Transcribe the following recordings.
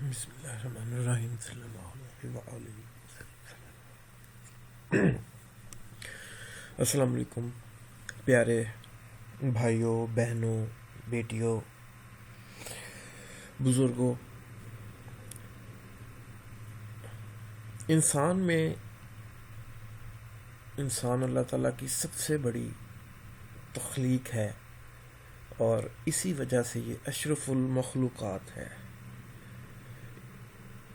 بسم اللہ الرحمن الرحیم صلی اللہ علیہ وآلہ وسلم۔ السلام علیکم پیارے بھائیوں، بہنوں، بیٹیوں، بزرگوں۔ انسان اللہ تعالیٰ کی سب سے بڑی تخلیق ہے اور اسی وجہ سے یہ اشرف المخلوقات ہے۔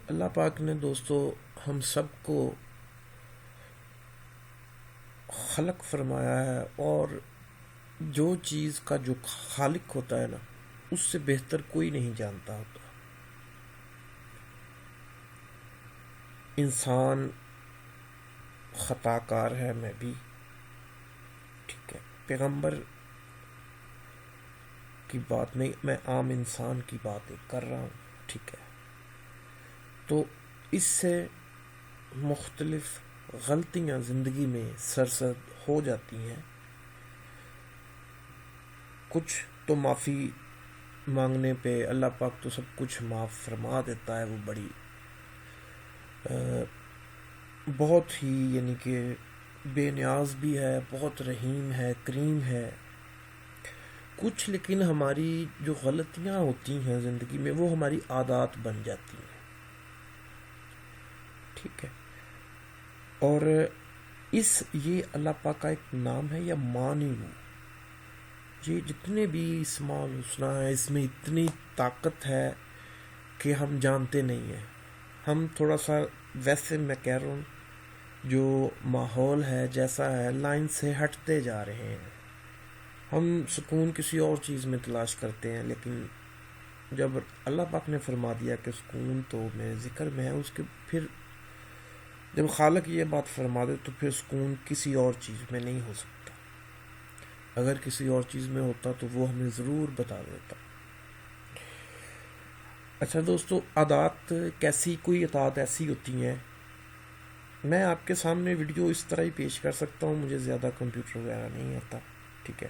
اللہ پاک نے دوستو ہم سب کو خلق فرمایا ہے، اور جو چیز کا جو خالق ہوتا ہے نا، اس سے بہتر کوئی نہیں جانتا ہوتا۔ انسان خطا کار ہے، میں بھی، ٹھیک ہے، پیغمبر کی بات نہیں، میں عام انسان کی بات کر رہا ہوں، ٹھیک ہے۔ تو اس سے مختلف غلطیاں زندگی میں سرزد ہو جاتی ہیں، کچھ تو معافی مانگنے پہ اللہ پاک تو سب کچھ معاف فرما دیتا ہے، وہ بڑی بہت ہی یعنی کہ بے نیاز بھی ہے، بہت رحیم ہے، کریم ہے۔ کچھ لیکن ہماری جو غلطیاں ہوتی ہیں زندگی میں، وہ ہماری عادات بن جاتی ہیں، ٹھیک ہے۔ اور یہ اللہ پاک کا ایک نام ہے، یا مانیو۔ یہ جتنے بھی اسماء الحسنی ہیں، اس میں اتنی طاقت ہے کہ ہم جانتے نہیں ہیں۔ ہم تھوڑا سا ویسے میں کہہ رہا ہوں، جو ماحول ہے جیسا ہے، لائن سے ہٹتے جا رہے ہیں۔ ہم سکون کسی اور چیز میں تلاش کرتے ہیں، لیکن جب اللہ پاک نے فرما دیا کہ سکون تو میں ذکر میں ہے، اس کے پھر جب خالق یہ بات فرما دے تو پھر سکون کسی اور چیز میں نہیں ہو سکتا۔ اگر کسی اور چیز میں ہوتا تو وہ ہمیں ضرور بتا دیتا۔ اچھا دوستو، عادات کیسی، کوئی عادات ایسی ہوتی ہیں، میں آپ کے سامنے ویڈیو اس طرح ہی پیش کر سکتا ہوں، مجھے زیادہ کمپیوٹر وغیرہ نہیں آتا، ٹھیک ہے۔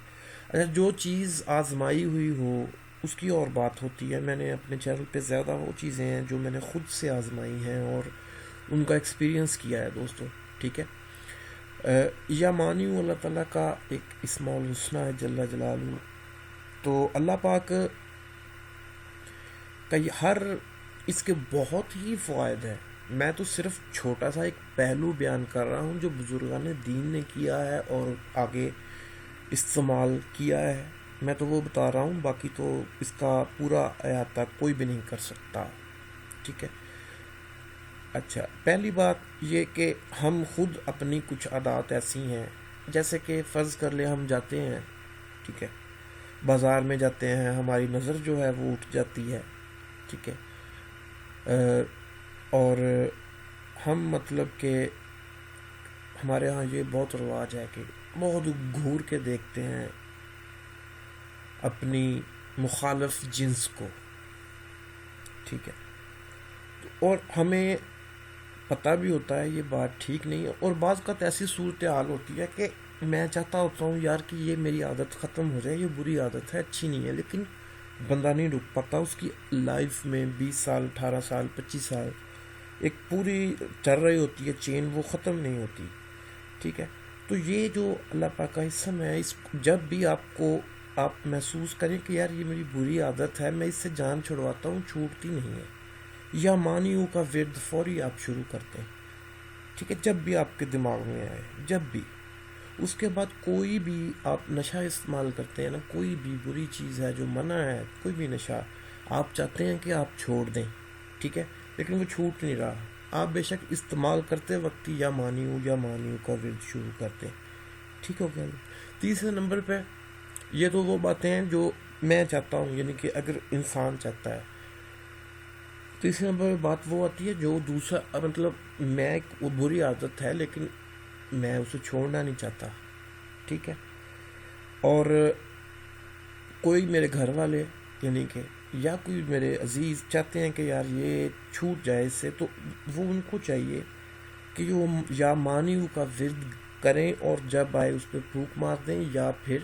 اچھا، جو چیز آزمائی ہوئی ہو اس کی اور بات ہوتی ہے۔ میں نے اپنے چینل پہ زیادہ وہ چیزیں ہیں جو میں نے خود سے آزمائی ہیں اور ان کا ایکسپیرینس کیا ہے دوستو، ٹھیک ہے۔ یا مانیو اللہ تعالیٰ کا ایک اسماء الحسنی ہے، جل جلالہ۔ تو اللہ پاک کا اس کے بہت ہی فوائد ہیں۔ میں تو صرف چھوٹا سا ایک پہلو بیان کر رہا ہوں جو بزرگان دین نے کیا ہے اور آگے استعمال کیا ہے، میں تو وہ بتا رہا ہوں، باقی تو اس کا پورا احاطہ کوئی بھی نہیں کر سکتا، ٹھیک ہے۔ اچھا، پہلی بات یہ کہ ہم خود اپنی کچھ عادات ایسی ہیں، جیسے کہ فرض کر لیں ہم جاتے ہیں، ٹھیک ہے، بازار میں جاتے ہیں، ہماری نظر جو ہے وہ اٹھ جاتی ہے، ٹھیک ہے، اور ہم مطلب کہ ہمارے ہاں یہ بہت رواج ہے کہ بہت گھور کے دیکھتے ہیں اپنی مخالف جنس کو، ٹھیک ہے۔ اور ہمیں پتہ بھی ہوتا ہے یہ بات ٹھیک نہیں ہے، اور بعض اوقات ایسی صورتحال ہوتی ہے کہ میں چاہتا ہوتا ہوں یار کہ یہ میری عادت ختم ہو جائے، یہ بری عادت ہے، اچھی نہیں ہے، لیکن بندہ نہیں رک پاتا۔ اس کی لائف میں 20 سال، 18 سال، 25 سال ایک پوری چل رہی ہوتی ہے چین، وہ ختم نہیں ہوتی، ٹھیک ہے۔ تو یہ جو اللہ پاک کا اسم ہے، جب بھی آپ محسوس کریں کہ یار یہ میری بری عادت ہے، میں اس سے جان چھڑواتا ہوں، چھوٹتی نہیں ہے، یا مانیو کا ورد فوری آپ شروع کرتے ہیں، ٹھیک ہے، جب بھی آپ کے دماغ میں آئے، جب بھی۔ اس کے بعد کوئی بھی آپ نشہ استعمال کرتے ہیں نا، کوئی بھی بری چیز ہے جو منع ہے، کوئی بھی نشہ آپ چاہتے ہیں کہ آپ چھوڑ دیں، ٹھیک ہے، لیکن وہ چھوٹ نہیں رہا، آپ بے شک استعمال کرتے وقت یا مانیو کا ورد شروع کرتے ہیں، ٹھیک ہو گیا۔ تیسرے نمبر پہ یہ تو وہ باتیں ہیں جو میں چاہتا ہوں، یعنی کہ اگر انسان چاہتا ہے۔ تیسرے نمبر پہ بات وہ آتی ہے جو دوسرا، مطلب میں ایک بری عادت ہے لیکن میں اسے چھوڑنا نہیں چاہتا، ٹھیک ہے، اور کوئی میرے گھر والے یعنی کہ یا کوئی میرے عزیز چاہتے ہیں کہ یار یہ چھوٹ جائے اس سے، تو وہ ان کو چاہیے کہ وہ یا مانیو کا ورد کریں اور جب آئے اس پہ پھونک مار دیں، یا پھر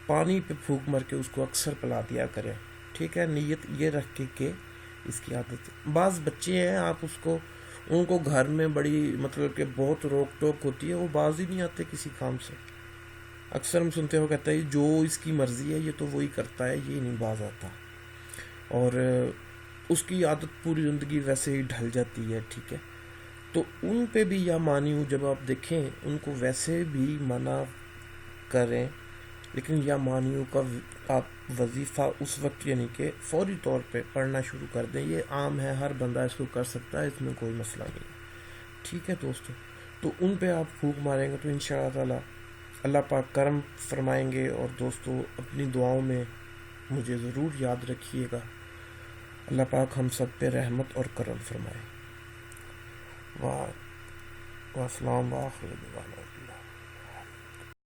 پانی پہ پھونک مار کے اس کو اکثر پلا دیا کریں، ٹھیک ہے، نیت یہ رکھ کے کہ اس کی عادت. بعض بچے ہیں آپ اس کو ان کو گھر میں بڑی مطلب کہ بہت روک ٹوک ہوتی ہے, وہ باز ہی نہیں آتے کسی کام سے. اکثر ہم سنتے ہو کہتا ہے جو اس کی مرضی ہے یہ تو وہی کرتا ہے, یہ نہیں باز آتا. اور اس کی عادت پوری زندگی ویسے ہی ڈھل جاتی ہے, ٹھیک ہے. تو ان پہ بھی یا مانیو جب آپ دیکھیں ان کو ویسے بھی منع کریں, لیکن یا مانیو کا آپ وظیفہ اس وقت یعنی کہ فوری طور پہ پڑھنا شروع کر دیں. یہ عام ہے, ہر بندہ اس کو کر سکتا ہے, اس میں کوئی مسئلہ نہیں ہے, ٹھیک ہے دوستو. تو ان پہ آپ پھونک ماریں گے تو انشاءاللہ تعالی اللہ پاک کرم فرمائیں گے. اور دوستو اپنی دعاؤں میں مجھے ضرور یاد رکھیے گا. اللہ پاک ہم سب پہ رحمت اور کرم فرمائے. والسلام آخر دعوانا.